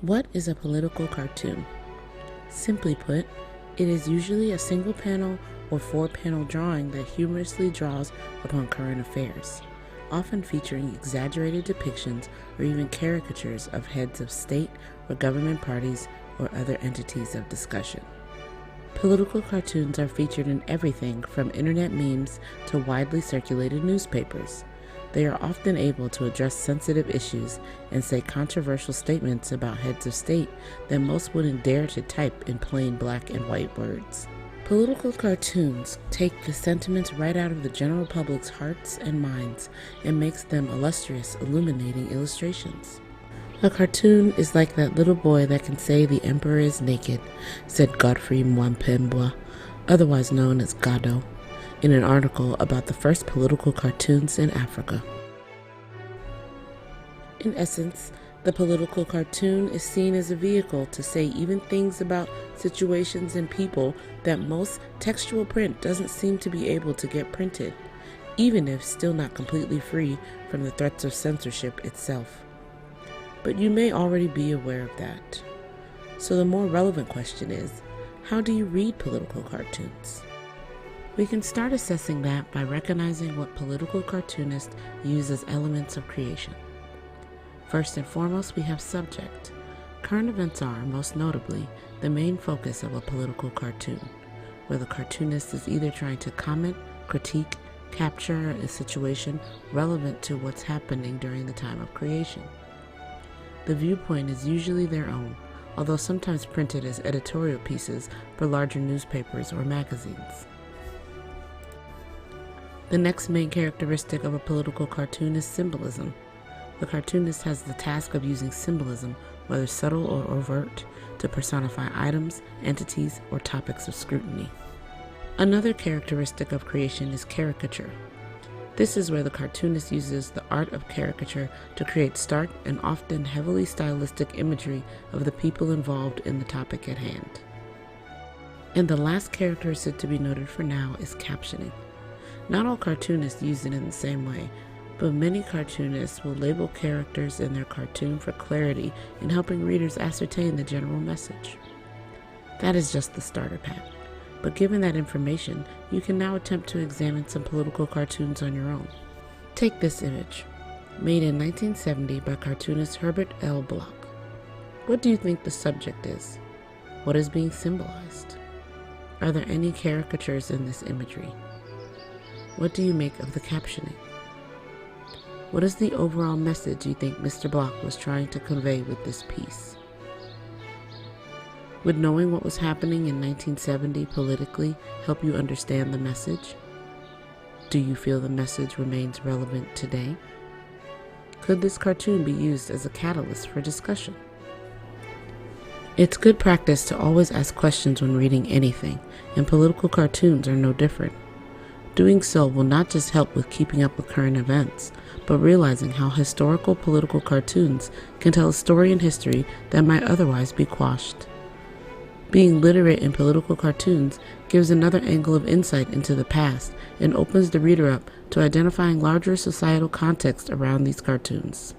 What is a political cartoon? Simply put, it is usually a single panel or four-panel drawing that humorously draws upon current affairs, often featuring exaggerated depictions or even caricatures of heads of state or government parties or other entities of discussion. Political cartoons are featured in everything from internet memes to widely circulated newspapers. They are often able to address sensitive issues and say controversial statements about heads of state that most wouldn't dare to type in plain black and white words. Political cartoons take the sentiments right out of the general public's hearts and minds and makes them illustrious, illuminating illustrations. A cartoon is like that little boy that can say the emperor is naked, said Godfrey Mwampembwa, otherwise known as Gado, in an article about the first political cartoons in Africa. In essence, the political cartoon is seen as a vehicle to say even things about situations and people that most textual print doesn't seem to be able to get printed, even if still not completely free from the threats of censorship itself. But you may already be aware of that. So the more relevant question is, how do you read political cartoons? We can start assessing that by recognizing what political cartoonists use as elements of creation. First and foremost, we have subject. Current events are, most notably, the main focus of a political cartoon, where the cartoonist is either trying to comment, critique, capture a situation relevant to what's happening during the time of creation. The viewpoint is usually their own, although sometimes printed as editorial pieces for larger newspapers or magazines. The next main characteristic of a political cartoon is symbolism. The cartoonist has the task of using symbolism, whether subtle or overt, to personify items, entities, or topics of scrutiny. Another characteristic of creation is caricature. This is where the cartoonist uses the art of caricature to create stark and often heavily stylistic imagery of the people involved in the topic at hand. And the last characteristic to be noted for now is captioning. Not all cartoonists use it in the same way, but many cartoonists will label characters in their cartoon for clarity in helping readers ascertain the general message. That is just the starter pack, but given that information, you can now attempt to examine some political cartoons on your own. Take this image, made in 1970 by cartoonist Herbert L. Bloch. What do you think the subject is? What is being symbolized? Are there any caricatures in this imagery? What do you make of the captioning? What is the overall message you think Mr. Bloch was trying to convey with this piece? Would knowing what was happening in 1970 politically help you understand the message? Do you feel the message remains relevant today? Could this cartoon be used as a catalyst for discussion? It's good practice to always ask questions when reading anything, and political cartoons are no different. Doing so will not just help with keeping up with current events, but realizing how historical political cartoons can tell a story in history that might otherwise be quashed. Being literate in political cartoons gives another angle of insight into the past and opens the reader up to identifying larger societal context around these cartoons.